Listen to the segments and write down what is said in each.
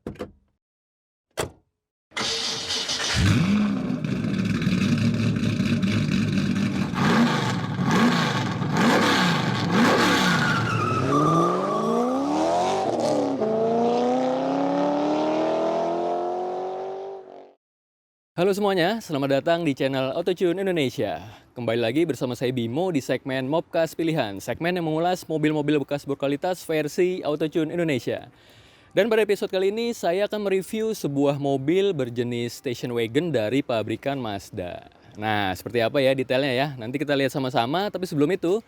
Halo semuanya, selamat datang di channel Autotune Indonesia. Kembali lagi bersama saya Bimo di segmen Mobcast Pilihan, segmen yang mengulas mobil-mobil bekas berkualitas versi Autotune Indonesia. Dan pada episode kali ini saya akan mereview sebuah mobil berjenis station wagon dari pabrikan Mazda. Nah, seperti apa ya detailnya ya? Nanti kita lihat sama-sama, tapi sebelum itu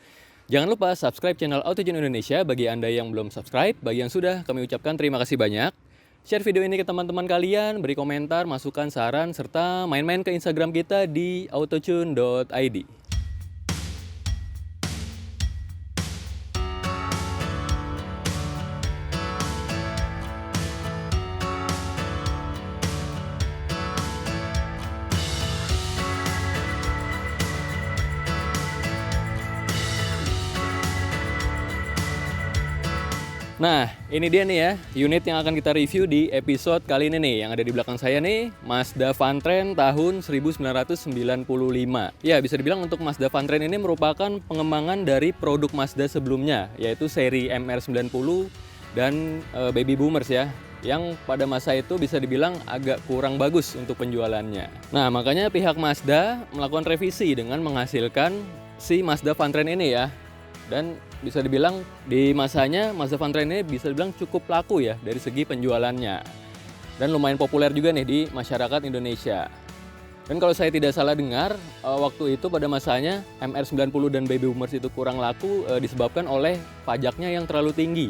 jangan lupa subscribe channel Autotune Indonesia bagi Anda yang belum subscribe. Bagi yang sudah, kami ucapkan terima kasih banyak. Share video ini ke teman-teman kalian, beri komentar, masukan, saran, serta main-main ke Instagram kita di autotune.id. Nah, ini dia nih ya, unit yang akan kita review di episode kali ini nih. Yang ada di belakang saya nih, Mazda Fantren tahun 1995. Ya, bisa dibilang untuk Mazda Fantren ini merupakan pengembangan dari produk Mazda sebelumnya, yaitu seri MR90 dan Baby Boomers ya, yang pada masa itu bisa dibilang agak kurang bagus untuk penjualannya. Nah, makanya pihak Mazda melakukan revisi dengan menghasilkan si Mazda Fantren ini ya. Dan bisa dibilang di masanya Mazda Fantren ini bisa dibilang cukup laku ya dari segi penjualannya. Dan lumayan populer juga nih di masyarakat Indonesia. Dan kalau saya tidak salah dengar, waktu itu pada masanya MR90 dan Baby Boomers itu kurang laku disebabkan oleh pajaknya yang terlalu tinggi.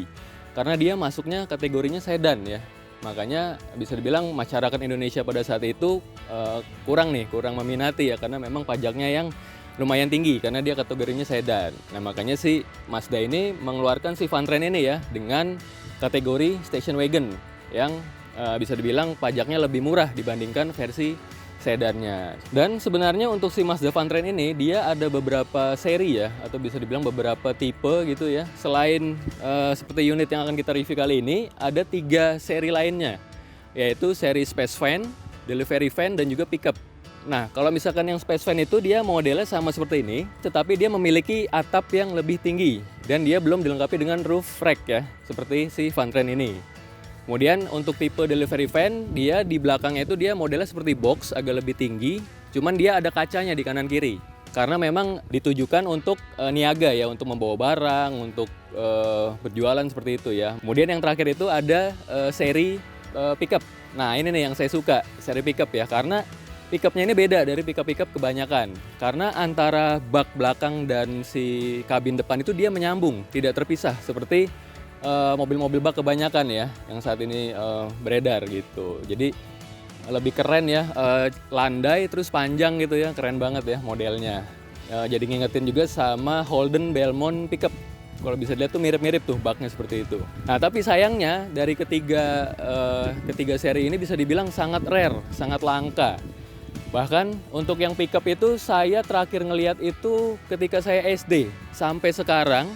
Karena dia masuknya kategorinya sedan ya. Makanya bisa dibilang masyarakat Indonesia pada saat itu kurang meminati ya, karena memang pajaknya yang lumayan tinggi karena dia kategorinya sedan. Nah, makanya si Mazda ini mengeluarkan si Fantren ini ya dengan kategori station wagon yang bisa dibilang pajaknya lebih murah dibandingkan versi sedannya. Dan sebenarnya untuk si Mazda Fantren ini dia ada beberapa seri ya, atau bisa dibilang beberapa tipe gitu ya. Selain seperti unit yang akan kita review kali ini, ada 3 seri lainnya, yaitu seri Space Van, Delivery Van, dan juga Pickup. Nah, kalau misalkan yang Space Van itu dia modelnya sama seperti ini, tetapi dia memiliki atap yang lebih tinggi dan dia belum dilengkapi dengan roof rack ya, seperti si Fantren ini. Kemudian untuk tipe Delivery Van, dia di belakangnya itu dia modelnya seperti box, agak lebih tinggi, cuman dia ada kacanya di kanan kiri. Karena memang ditujukan untuk niaga ya, untuk membawa barang, untuk berjualan seperti itu ya. Kemudian yang terakhir itu ada seri Pickup. Nah, ini nih yang saya suka, seri Pickup ya, karena pickupnya ini beda dari pickup-pickup kebanyakan. Karena antara bak belakang dan si kabin depan itu dia menyambung, tidak terpisah seperti mobil-mobil bak kebanyakan ya yang saat ini beredar gitu. Jadi lebih keren ya, landai terus panjang gitu ya, keren banget ya modelnya. Jadi ngingetin juga sama Holden Belmont pickup. Kalau bisa dilihat tuh mirip-mirip tuh baknya seperti itu. Nah, tapi sayangnya dari ketiga seri ini bisa dibilang sangat rare, sangat langka. Bahkan untuk yang pickup itu saya terakhir ngelihat itu ketika saya SD. Sampai sekarang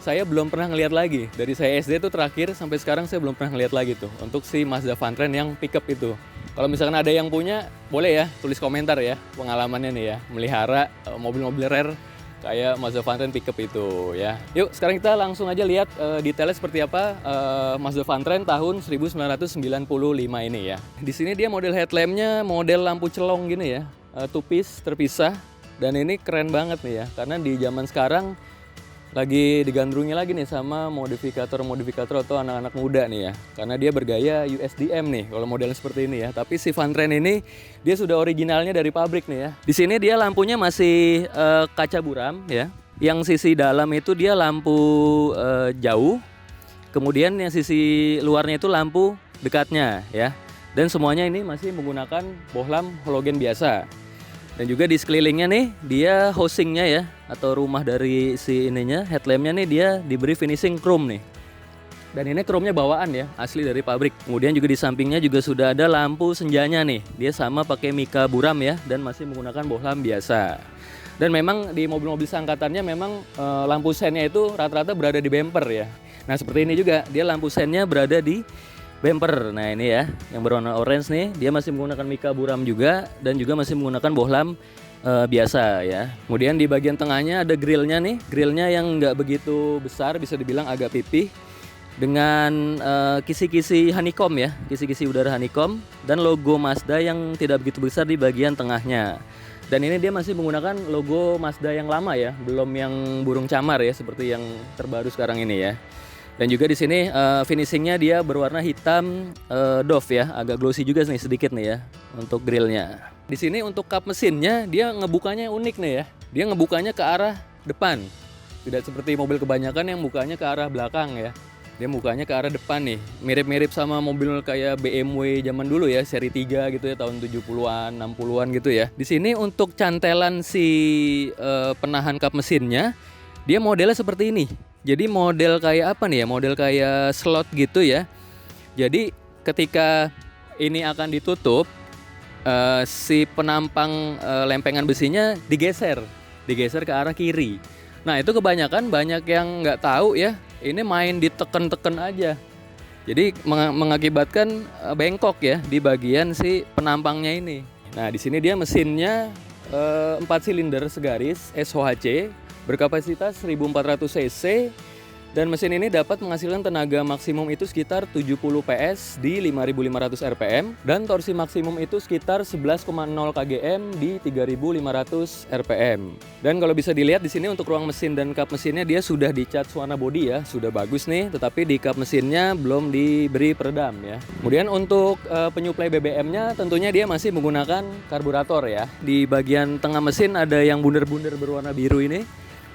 saya belum pernah ngelihat lagi. Dari saya SD itu terakhir sampai sekarang saya belum pernah ngelihat lagi tuh untuk si Mazda Fantren yang pickup itu. Kalau misalkan ada yang punya, boleh ya tulis komentar ya pengalamannya nih ya melihara mobil-mobil rare kayak Mazda Fantren pickup itu ya. Yuk sekarang kita langsung aja lihat detailnya seperti apa Mazda Fantren tahun 1995 ini ya. Di sini dia model headlampnya model lampu celong gini ya, two piece terpisah, dan ini keren banget nih ya karena di zaman sekarang lagi digandrungi lagi nih sama modifikator atau anak-anak muda nih ya, karena dia bergaya USDM nih kalau modelnya seperti ini ya. Tapi si Fantren ini dia sudah originalnya dari pabrik nih ya. Di sini dia lampunya masih kaca buram ya. Yang sisi dalam itu dia lampu jauh. Kemudian yang sisi luarnya itu lampu dekatnya ya. Dan semuanya ini masih menggunakan bohlam halogen biasa. Dan juga di sekelilingnya nih dia housingnya ya, atau rumah dari si ininya, headlampnya nih dia diberi finishing chrome nih. Dan ini chrome-nya bawaan ya, asli dari pabrik. Kemudian juga di sampingnya juga sudah ada lampu senjanya nih. Dia sama pakai mika buram ya, dan masih menggunakan bohlam biasa. Dan memang di mobil-mobil seangkatannya memang lampu sennya itu rata-rata berada di bumper ya. Nah seperti ini juga, dia lampu sennya berada di bumper. Nah ini ya, yang berwarna orange nih, dia masih menggunakan mika buram juga dan juga masih menggunakan bohlam biasa ya. Kemudian di bagian tengahnya ada grillnya nih, grillnya yang nggak begitu besar, bisa dibilang agak pipih dengan kisi-kisi honeycomb ya, kisi-kisi udara honeycomb dan logo Mazda yang tidak begitu besar di bagian tengahnya. Dan ini dia masih menggunakan logo Mazda yang lama ya, belum yang burung camar ya seperti yang terbaru sekarang ini ya. Dan juga di sini finishingnya dia berwarna hitam doff ya, agak glossy juga nih sedikit nih ya untuk grillnya. Di sini untuk kap mesinnya dia ngebukanya unik nih ya, dia ngebukanya ke arah depan, tidak seperti mobil kebanyakan yang bukanya ke arah belakang ya. Dia bukanya ke arah depan nih, mirip-mirip sama mobil kayak BMW zaman dulu ya, seri 3 gitu ya, tahun 70-an, 60-an gitu ya. Di sini untuk cantelan si penahan kap mesinnya, dia modelnya seperti ini. Jadi model kayak apa nih ya, model kayak slot gitu ya. Jadi ketika ini akan ditutup, si penampang lempengan besinya digeser ke arah kiri. Nah itu kebanyakan banyak yang nggak tahu ya, ini main diteken-teken aja. Jadi mengakibatkan bengkok ya di bagian si penampangnya ini. Nah di sini dia mesinnya 4 silinder segaris SOHC berkapasitas 1400 cc dan mesin ini dapat menghasilkan tenaga maksimum itu sekitar 70 PS di 5500 rpm dan torsi maksimum itu sekitar 11,0 kgm di 3500 rpm. Dan kalau bisa dilihat di sini untuk ruang mesin dan kap mesinnya dia sudah dicat warna bodi ya, sudah bagus nih, tetapi di kap mesinnya belum diberi peredam ya. Kemudian untuk penyuplai BBM-nya tentunya dia masih menggunakan karburator ya. Di bagian tengah mesin ada yang bunder-bunder berwarna biru ini.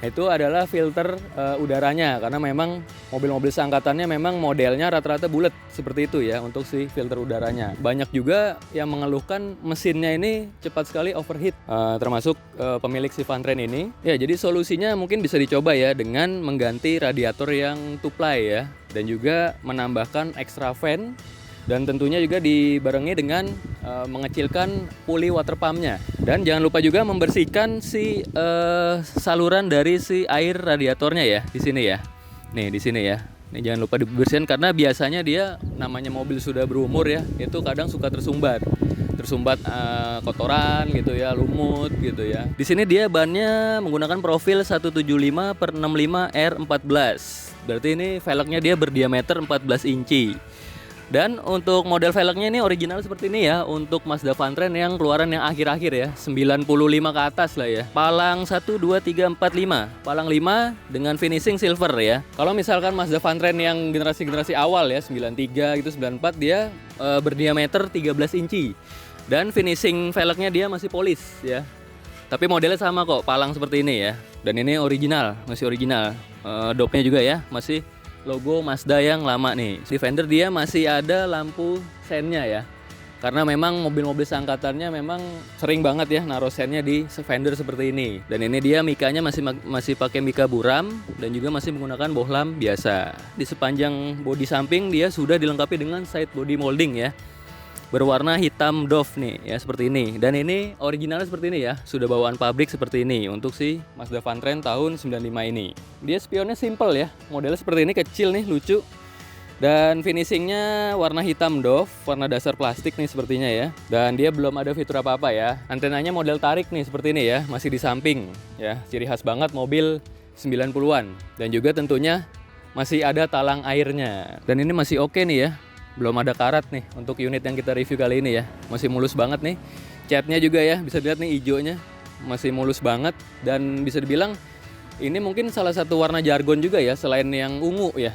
Itu adalah filter udaranya karena memang mobil-mobil seangkatannya memang modelnya rata-rata bulat seperti itu ya untuk si filter udaranya. Banyak juga yang mengeluhkan mesinnya ini cepat sekali overheat, termasuk pemilik si Vantrend ini. Ya jadi solusinya mungkin bisa dicoba ya dengan mengganti radiator yang two-ply ya dan juga menambahkan extra fan. Dan tentunya juga dibarengi dengan mengecilkan puli water pumpnya. Dan jangan lupa juga membersihkan si saluran dari si air radiatornya ya di sini ya. Nih di sini ya. Nih jangan lupa dibersihkan karena biasanya dia namanya mobil sudah berumur ya, itu kadang suka tersumbat kotoran gitu ya, lumut gitu ya. Di sini dia bannya menggunakan profil 175/65 R14. Berarti ini velgnya dia berdiameter 14 inci. Dan untuk model velgnya ini original seperti ini ya untuk Mazda Vantrend yang keluaran yang akhir-akhir ya 95 ke atas lah ya. Palang 1, 2, 3, 4, 5 palang 5 dengan finishing silver ya. Kalau misalkan Mazda Vantrend yang generasi-generasi awal ya 93 gitu 94 dia berdiameter 13 inci. Dan finishing velgnya dia masih polis ya. Tapi modelnya sama kok, palang seperti ini ya. Dan ini original, masih original. Dopnya juga ya masih logo Mazda yang lama nih. Di fender dia masih ada lampu sennya ya. Karena memang mobil-mobil seangkatannya memang sering banget ya naruh sennya di fender seperti ini. Dan ini dia mikanya masih pakai mika buram dan juga masih menggunakan bohlam biasa. Di sepanjang bodi samping dia sudah dilengkapi dengan side body molding ya. Berwarna hitam doff nih ya seperti ini. Dan ini originalnya seperti ini ya, sudah bawaan pabrik seperti ini untuk si Mazda Vantrend tahun 95 ini. Dia spionnya simple ya, modelnya seperti ini, kecil nih, lucu. Dan finishingnya warna hitam doff, warna dasar plastik nih sepertinya ya. Dan dia belum ada fitur apa-apa ya. Antenanya model tarik nih seperti ini ya, masih di samping ya. Ciri khas banget mobil 90-an. Dan juga tentunya masih ada talang airnya. Dan ini masih oke nih ya. Belum ada karat nih untuk unit yang kita review kali ini ya. Masih mulus banget nih. Catnya juga ya, bisa dilihat nih hijaunya. Masih mulus banget dan bisa dibilang ini mungkin salah satu warna jargon juga ya selain yang ungu ya.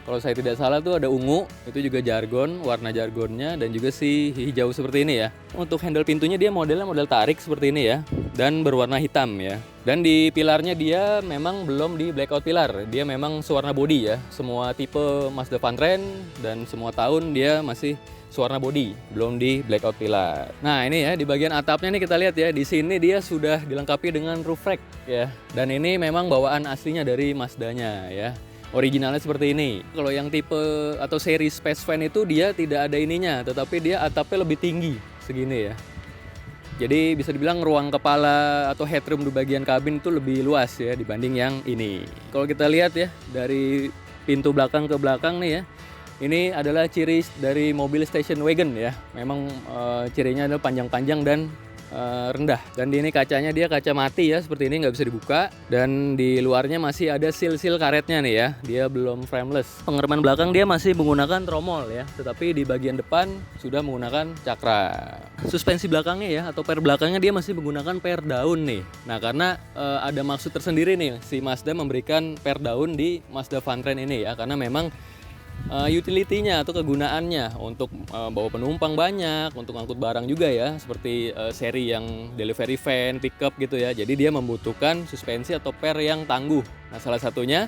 Kalau saya tidak salah tuh ada ungu, itu juga jargon, warna jargonnya dan juga si hijau seperti ini ya. Untuk handle pintunya dia modelnya model tarik seperti ini ya dan berwarna hitam ya. Dan di pilarnya dia memang belum di blackout pilar, dia memang sewarna body ya. Semua tipe Mazda Vantrend dan semua tahun dia masih sewarna body, belum di blackout pilar. Nah ini ya di bagian atapnya nih kita lihat ya, di sini dia sudah dilengkapi dengan roof rack ya. Dan ini memang bawaan aslinya dari Mazdanya ya. Originalnya seperti ini. Kalau yang tipe atau seri Space Van itu dia tidak ada ininya, tetapi dia atapnya lebih tinggi segini ya. Jadi bisa dibilang ruang kepala atau headroom di bagian kabin itu lebih luas ya dibanding yang ini. Kalau kita lihat ya dari pintu belakang ke belakang nih ya, Ini adalah ciri dari mobil station wagon ya. Memang cirinya adalah panjang-panjang dan rendah. Dan ini kacanya dia kaca mati ya, seperti ini, nggak bisa dibuka. Dan di luarnya masih ada seal-seal karetnya nih ya. Dia belum frameless. Pengereman belakang dia masih menggunakan tromol ya, tetapi di bagian depan sudah menggunakan cakra. Suspensi belakangnya ya, atau per belakangnya dia masih menggunakan per daun nih. Nah, karena ada maksud tersendiri nih si Mazda memberikan per daun di Mazda Vantrain ini ya, karena memang utility-nya atau kegunaannya untuk bawa penumpang banyak, untuk angkut barang juga ya, seperti seri yang delivery van, pickup gitu ya. Jadi dia membutuhkan suspensi atau per yang tangguh. Nah, salah satunya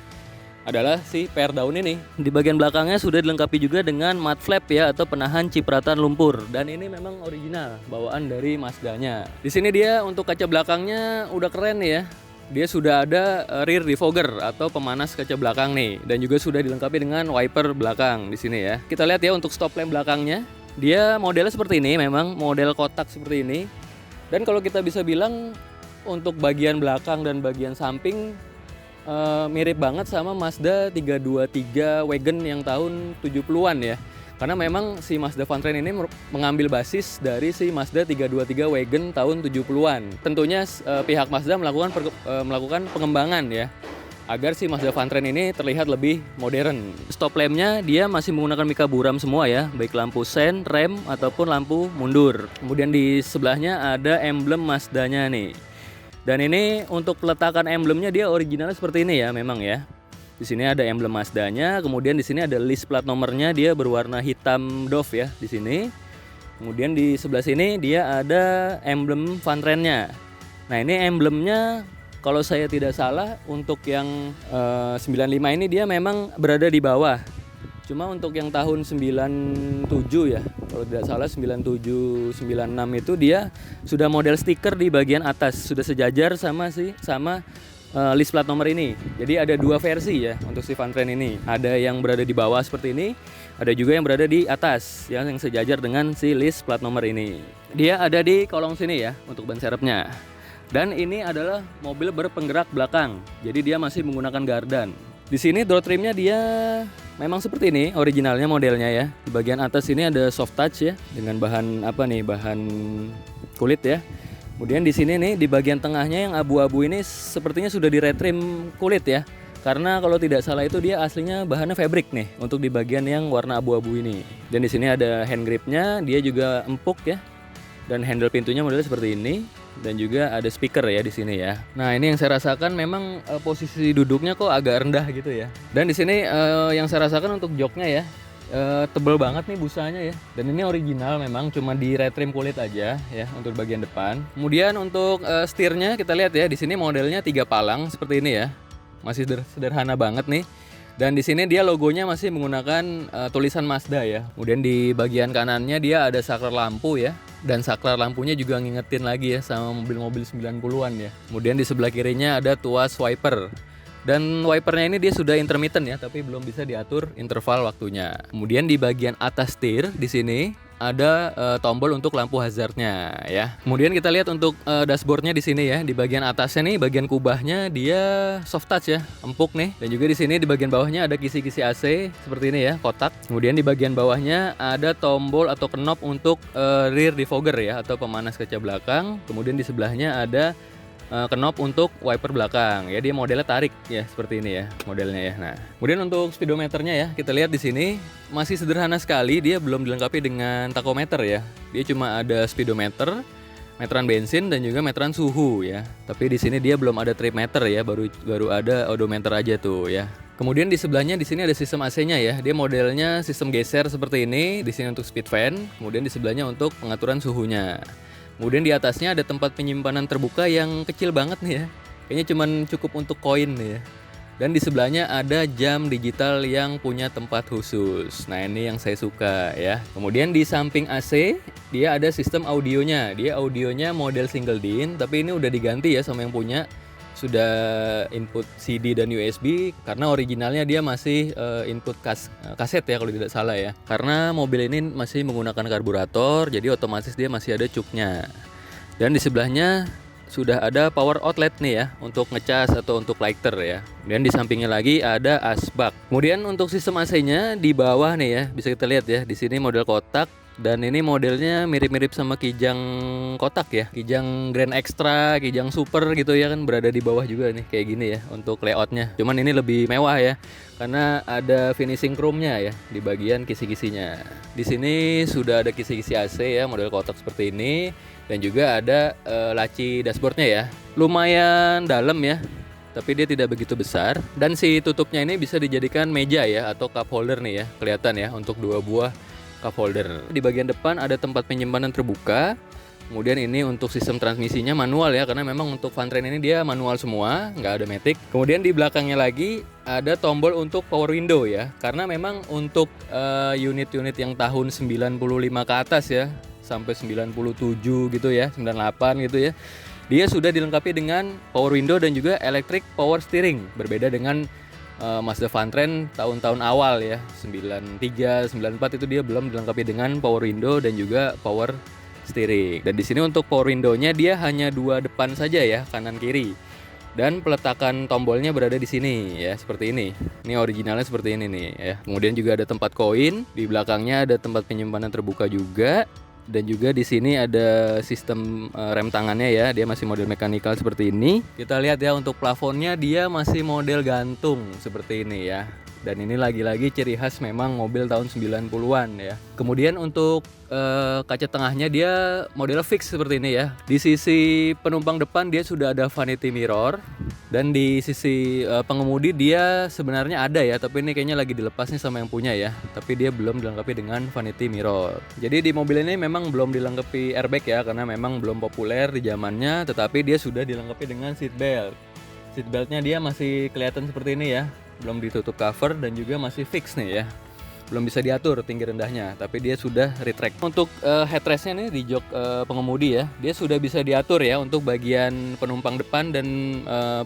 adalah si per daun ini. Di bagian belakangnya sudah dilengkapi juga dengan mud flap ya, atau penahan cipratan lumpur. Dan ini memang original bawaan dari Mazdanya. Di sini dia untuk kaca belakangnya udah keren nih ya. Dia sudah ada rear defogger atau pemanas kaca belakang nih, dan juga sudah dilengkapi dengan wiper belakang di sini ya. Kita lihat ya untuk stop lamp belakangnya. Dia modelnya seperti ini, memang model kotak seperti ini. Dan kalau kita bisa bilang untuk bagian belakang dan bagian samping mirip banget sama Mazda 323 wagon yang tahun 70-an ya. Karena memang si Mazda Vantrain ini mengambil basis dari si Mazda 323 wagon tahun 70-an. Tentunya pihak Mazda melakukan pengembangan ya, agar si Mazda Vantrain ini terlihat lebih modern. Stop lampnya dia masih menggunakan mika buram semua ya, baik lampu sen, rem, ataupun lampu mundur. Kemudian di sebelahnya ada emblem Mazdanya nih. Dan ini untuk peletakan emblemnya dia originalnya seperti ini ya, memang ya. Di sini ada emblem Mazdanya, kemudian di sini ada list plat nomornya, dia berwarna hitam doff ya di sini. Kemudian di sebelah sini dia ada emblem Vantrain-nya. Nah, ini emblemnya kalau saya tidak salah untuk yang 95 ini dia memang berada di bawah. Cuma untuk yang tahun 97 ya, kalau tidak salah 97 96 itu dia sudah model stiker di bagian atas, sudah sejajar sama list plat nomor ini. Jadi ada dua versi ya untuk si Vantrain ini. Ada yang berada di bawah seperti ini, ada juga yang berada di atas yang sejajar dengan si list plat nomor ini. Dia ada di kolong sini ya untuk ban serepnya. Dan ini adalah mobil berpenggerak belakang. Jadi dia masih menggunakan gardan. Di sini door trimnya dia memang seperti ini originalnya modelnya ya. Di bagian atas ini ada soft touch ya, dengan bahan bahan kulit ya. Kemudian di sini nih di bagian tengahnya yang abu-abu ini sepertinya sudah di-retrim kulit ya. Karena kalau tidak salah itu dia aslinya bahannya fabric nih untuk di bagian yang warna abu-abu ini. Dan di sini ada hand gripnya, dia juga empuk ya. Dan handle pintunya modelnya seperti ini, dan juga ada speaker ya di sini ya. Nah, ini yang saya rasakan memang posisi duduknya kok agak rendah gitu ya. Dan di sini yang saya rasakan untuk joknya ya, tebel banget nih busanya ya. Dan ini original memang, cuma di retrim kulit aja ya untuk bagian depan. Kemudian untuk setirnya kita lihat ya, di sini modelnya 3 palang seperti ini ya. Masih sederhana banget nih. Dan di sini dia logonya masih menggunakan tulisan Mazda ya. Kemudian di bagian kanannya dia ada saklar lampu ya. Dan saklar lampunya juga ngingetin lagi ya sama mobil-mobil 90-an ya. Kemudian di sebelah kirinya ada tuas wiper. Dan wipernya ini dia sudah intermittent ya, tapi belum bisa diatur interval waktunya. Kemudian di bagian atas setir di sini ada tombol untuk lampu hazardnya ya. Kemudian kita lihat untuk dashboardnya di sini ya. Di bagian atasnya nih, bagian kubahnya dia soft touch ya, empuk nih. Dan juga di sini di bagian bawahnya ada kisi-kisi AC seperti ini ya, kotak. Kemudian di bagian bawahnya ada tombol atau knob untuk rear defogger ya, atau pemanas kaca belakang. Kemudian di sebelahnya ada knob untuk wiper belakang ya, dia modelnya tarik ya seperti ini ya modelnya ya. Nah, kemudian untuk speedometernya ya, kita lihat di sini masih sederhana sekali, dia belum dilengkapi dengan tachometer ya. Dia cuma ada speedometer, meteran bensin, dan juga meteran suhu ya. Tapi di sini dia belum ada trip meter ya, baru ada odometer aja tuh ya. Kemudian di sebelahnya di sini ada sistem AC-nya ya. Dia modelnya sistem geser seperti ini. Di sini untuk speed fan, kemudian di sebelahnya untuk pengaturan suhunya. Kemudian di atasnya ada tempat penyimpanan terbuka yang kecil banget nih ya. Kayaknya cuma cukup untuk koin nih ya. Dan di sebelahnya ada jam digital yang punya tempat khusus. Nah, ini yang saya suka ya. Kemudian di samping AC, dia ada sistem audionya. Dia audionya model single din, tapi ini udah diganti ya sama yang punya. Sudah input CD dan USB, karena originalnya dia masih input kaset ya kalau tidak salah ya. Karena mobil ini masih menggunakan karburator, jadi otomatis dia masih ada cuknya. Dan di sebelahnya sudah ada power outlet nih ya untuk ngecas atau untuk lighter ya. Dan di sampingnya lagi ada asbak. Kemudian untuk sistem AC-nya di bawah nih ya, bisa kita lihat ya. Di sini model kotak. Dan ini modelnya mirip-mirip sama Kijang kotak ya, Kijang Grand Extra, Kijang Super gitu ya, kan berada di bawah juga nih kayak gini ya untuk layoutnya. Cuman ini lebih mewah ya, karena ada finishing chrome-nya ya di bagian kisi-kisinya. Di sini sudah ada kisi-kisi AC ya, model kotak seperti ini, dan juga ada laci dashboardnya ya. Lumayan dalam ya, tapi dia tidak begitu besar. Dan si tutupnya ini bisa dijadikan meja ya, atau cup holder nih ya, kelihatan ya untuk 2 buah cup holder. Di bagian depan ada tempat penyimpanan terbuka. Kemudian ini untuk sistem transmisinya manual ya, karena memang untuk Vantrain ini dia manual semua, nggak ada matic. Kemudian di belakangnya lagi ada tombol untuk power window ya, karena memang untuk unit-unit yang tahun 95 ke atas ya, sampai 97 gitu ya, 98 gitu ya, dia sudah dilengkapi dengan power window dan juga electric power steering. Berbeda dengan Mazda Vantrain tahun-tahun awal ya, 93, 94 itu dia belum dilengkapi dengan power window dan juga power steering. Dan di sini untuk power window-nya dia hanya 2 depan saja ya, kanan kiri. Dan peletakan tombolnya berada di sini ya, seperti ini. Ini originalnya seperti ini nih ya. Kemudian juga ada tempat koin, di belakangnya ada tempat penyimpanan terbuka juga. Dan juga di sini ada sistem rem tangannya ya, dia masih model mekanikal seperti ini. Kita lihat ya untuk plafonnya dia masih model gantung seperti ini ya. Dan ini lagi-lagi ciri khas memang mobil tahun 90-an ya. Kemudian untuk kaca tengahnya dia model fix seperti ini ya. Di sisi penumpang depan dia sudah ada vanity mirror. Dan di sisi pengemudi dia sebenarnya ada ya, tapi ini kayaknya lagi dilepas nih sama yang punya ya. Tapi dia belum dilengkapi dengan vanity mirror. Jadi di mobil ini memang belum dilengkapi airbag ya, karena memang belum populer di zamannya. Tetapi dia sudah dilengkapi dengan seat belt. Seat beltnya dia masih kelihatan seperti ini ya, belum ditutup cover dan juga masih fix nih ya. Belum bisa diatur tinggi rendahnya, tapi dia sudah retract. Untuk headrestnya nih di jok pengemudi ya, dia sudah bisa diatur ya. Untuk bagian penumpang depan dan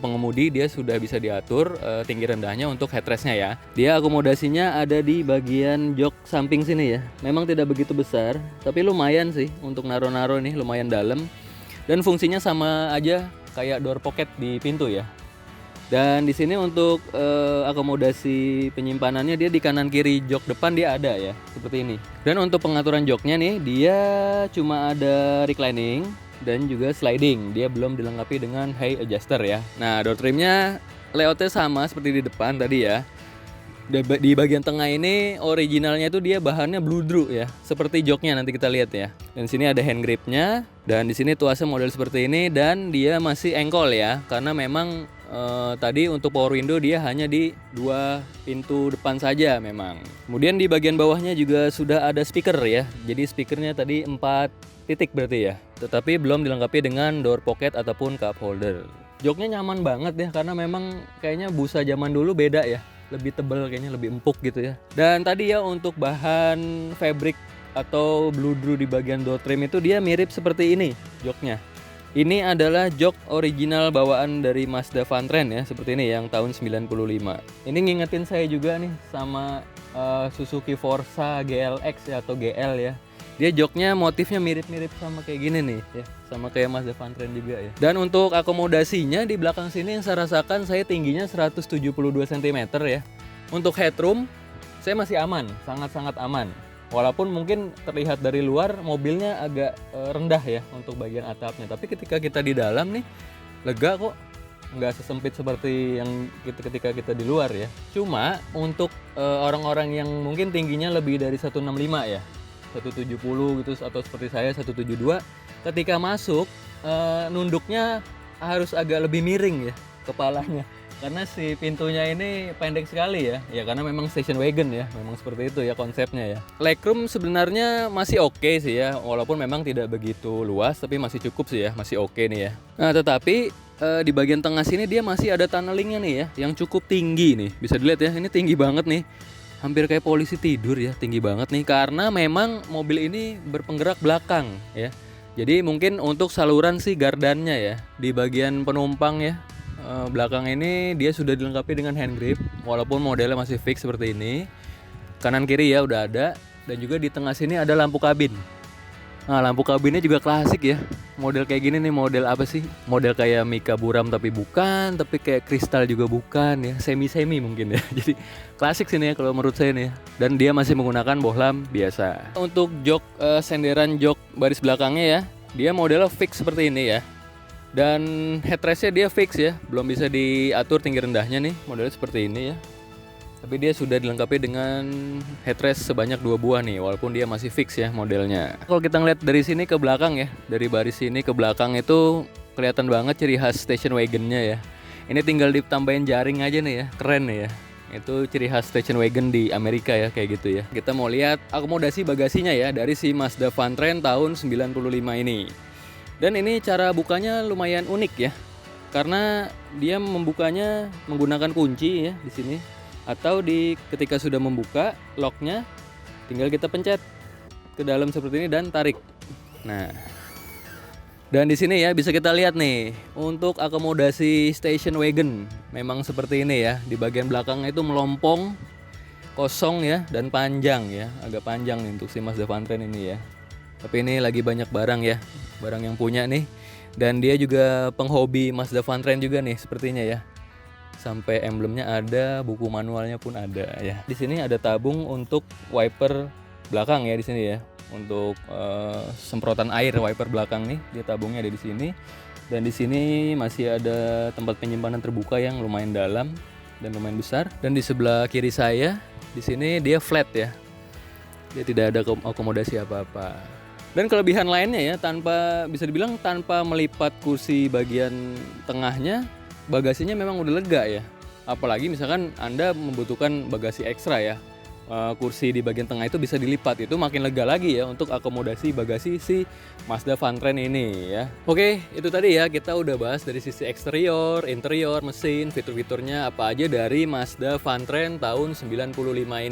pengemudi dia sudah bisa diatur tinggi rendahnya untuk headrestnya ya. Dia akomodasinya ada di bagian jok samping sini ya. Memang tidak begitu besar, tapi lumayan sih untuk naro-naro nih, lumayan dalam. Dan fungsinya sama aja kayak door pocket di pintu ya. Dan di sini untuk akomodasi penyimpanannya dia di kanan kiri jok depan dia ada ya, seperti ini. Dan untuk pengaturan joknya nih dia cuma ada reclining dan juga sliding. Dia belum dilengkapi dengan high adjuster ya. Nah, door trimnya layoutnya sama seperti di depan tadi ya. Di bagian tengah ini originalnya itu dia bahannya bludru ya, seperti joknya nanti kita lihat ya. Dan sini ada hand gripnya, dan di sini tuasnya model seperti ini, dan dia masih engkol ya, karena memang tadi untuk power window dia hanya di 2 pintu depan saja memang. Kemudian di bagian bawahnya juga sudah ada speaker ya. Jadi speakernya tadi 4 titik berarti ya. Tetapi belum dilengkapi dengan door pocket ataupun cup holder. Joknya nyaman banget ya, karena memang kayaknya busa zaman dulu beda ya. Lebih tebal kayaknya, lebih empuk gitu ya. Dan tadi ya untuk bahan fabric atau bludru di bagian door trim itu dia mirip seperti ini joknya. Ini adalah jok original bawaan dari Mazda Vantrain ya, seperti ini yang tahun 95. Ini ngingetin saya juga nih sama Suzuki Forza GLX ya, atau GL ya. Dia joknya motifnya mirip-mirip sama kayak gini nih ya, sama kayak Mazda Vantrain juga ya. Dan untuk akomodasinya di belakang sini yang saya rasakan, saya tingginya 172 cm ya. Untuk headroom saya masih aman, sangat-sangat aman. Walaupun mungkin terlihat dari luar mobilnya agak rendah ya untuk bagian atapnya, tapi ketika kita di dalam nih lega kok, nggak sesempit seperti yang ketika kita di luar ya. Cuma untuk orang-orang yang mungkin tingginya lebih dari 165 ya, 170 gitu, atau seperti saya 172, ketika masuk nunduknya harus agak lebih miring ya kepalanya. Karena si pintunya ini pendek sekali ya. Ya karena memang station wagon ya. Memang seperti itu ya konsepnya ya. Legroom sebenarnya masih oke sih ya. Walaupun memang tidak begitu luas, tapi masih cukup sih ya. Masih oke nih ya. Nah tetapi di bagian tengah sini dia masih ada tunnelingnya nih ya. Yang cukup tinggi nih. Bisa dilihat ya. Ini tinggi banget nih. Hampir kayak polisi tidur ya. Tinggi banget nih. Karena memang mobil ini berpenggerak belakang ya. Jadi mungkin untuk saluran sih gardannya ya. Di bagian penumpang ya. Belakang ini dia sudah dilengkapi dengan hand grip, walaupun modelnya masih fix seperti ini. Kanan kiri ya udah ada, dan juga di tengah sini ada lampu kabin. Nah lampu kabinnya juga klasik ya, model kayak gini nih, model apa sih? Model kayak Mika Buram tapi bukan, tapi kayak kristal juga bukan ya, semi-semi mungkin ya. Jadi klasik sini ya kalau menurut saya nih ya. Dan dia masih menggunakan bohlam biasa. Untuk jok senderan jok baris belakangnya ya, dia modelnya fix seperti ini ya. Dan headrestnya dia fix ya, belum bisa diatur tinggi rendahnya nih, modelnya seperti ini ya. Tapi dia sudah dilengkapi dengan headrest sebanyak 2 buah nih, walaupun dia masih fix ya modelnya. Kalau kita ngeliat dari sini ke belakang ya, dari baris sini ke belakang itu kelihatan banget ciri khas station wagonnya ya. Ini tinggal ditambahin jaring aja nih ya, keren nih ya. Itu ciri khas station wagon di Amerika ya, kayak gitu ya. Kita mau lihat akomodasi bagasinya ya, dari si Mazda Vantrend tahun 95 ini. Dan ini cara bukanya lumayan unik ya, karena dia membukanya menggunakan kunci ya di sini. Atau ketika sudah membuka locknya, tinggal kita pencet ke dalam seperti ini dan tarik. Nah, dan di sini ya bisa kita lihat nih untuk akomodasi station wagon memang seperti ini ya. Di bagian belakangnya itu melompong, kosong ya, dan panjang ya, agak panjang nih untuk si Mazda Vantrend ini ya. Tapi ini lagi banyak barang ya, barang yang punya nih. Dan dia juga penghobi Mazda Vantrend juga nih sepertinya ya. Sampai emblemnya ada, buku manualnya pun ada ya. Di sini ada tabung untuk wiper belakang ya di sini ya. Untuk semprotan air wiper belakang nih, dia tabungnya ada di sini. Dan di sini masih ada tempat penyimpanan terbuka yang lumayan dalam dan lumayan besar. Dan di sebelah kiri saya, di sini dia flat ya. Dia tidak ada akomodasi apa-apa. Dan kelebihan lainnya ya, bisa dibilang tanpa melipat kursi bagian tengahnya, bagasinya memang udah lega ya. Apalagi misalkan Anda membutuhkan bagasi ekstra ya, kursi di bagian tengah itu bisa dilipat, itu makin lega lagi ya untuk akomodasi bagasi si Mazda Vantrend ini ya. Oke, itu tadi ya, kita udah bahas dari sisi eksterior, interior, mesin, fitur-fiturnya apa aja dari Mazda Vantrend tahun 95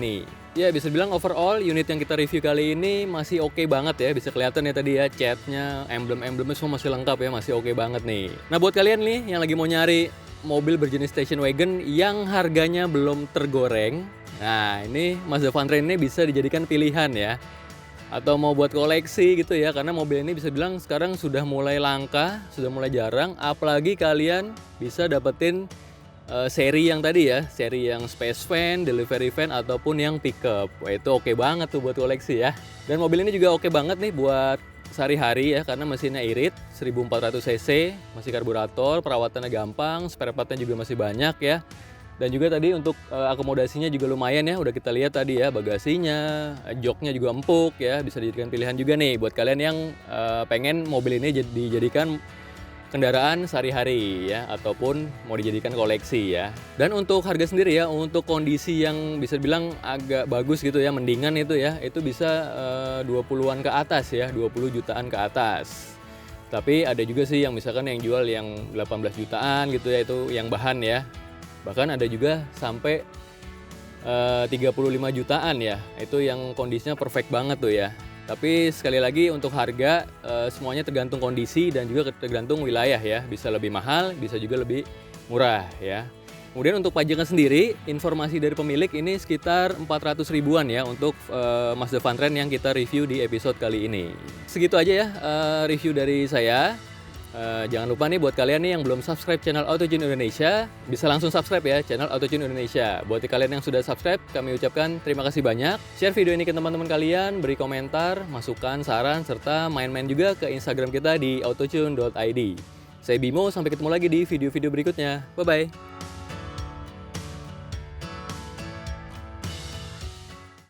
ini. Ya bisa bilang overall unit yang kita review kali ini masih oke banget ya. Bisa kelihatan ya tadi ya, catnya, emblem-emblemnya semua masih lengkap ya, masih oke banget nih. Nah buat kalian nih yang lagi mau nyari mobil berjenis station wagon yang harganya belum tergoreng, nah ini Mazda Vantrend ini bisa dijadikan pilihan ya. Atau mau buat koleksi gitu ya, karena mobil ini bisa bilang sekarang sudah mulai langka, sudah mulai jarang. Apalagi kalian bisa dapetin seri yang tadi ya, seri yang space van, delivery van, ataupun yang pickup. Wah itu oke banget tuh buat koleksi ya. Dan mobil ini juga oke banget nih buat sehari-hari ya, karena mesinnya irit 1400 cc, masih karburator, perawatannya gampang, spare partnya juga masih banyak ya. Dan juga tadi untuk akomodasinya juga lumayan ya, udah kita lihat tadi ya, bagasinya, joknya juga empuk ya, bisa dijadikan pilihan juga nih buat kalian yang pengen mobil ini dijadikan kendaraan sehari-hari ya, ataupun mau dijadikan koleksi ya. Dan untuk harga sendiri ya, untuk kondisi yang bisa dibilang agak bagus gitu ya, mendingan itu ya, itu bisa 20-an ke atas ya, 20 jutaan ke atas. Tapi ada juga sih yang misalkan yang jual yang 18 jutaan gitu ya, itu yang bahan ya. Bahkan ada juga sampai 35 jutaan ya, itu yang kondisinya perfect banget tuh ya. Tapi sekali lagi untuk harga semuanya tergantung kondisi dan juga tergantung wilayah ya. Bisa lebih mahal, bisa juga lebih murah ya. Kemudian untuk pajaknya sendiri, informasi dari pemilik ini sekitar 400 ribuan ya untuk Mazda Vantrend yang kita review di episode kali ini. Segitu aja ya review dari saya. Jangan lupa nih buat kalian nih yang belum subscribe channel AutoTune Indonesia, bisa langsung subscribe ya channel AutoTune Indonesia. Buat kalian yang sudah subscribe, kami ucapkan terima kasih banyak. Share video ini ke teman-teman kalian, beri komentar, masukan, saran, serta main-main juga ke Instagram kita di autotune.id. Saya Bimo, sampai ketemu lagi di video-video berikutnya. Bye-bye.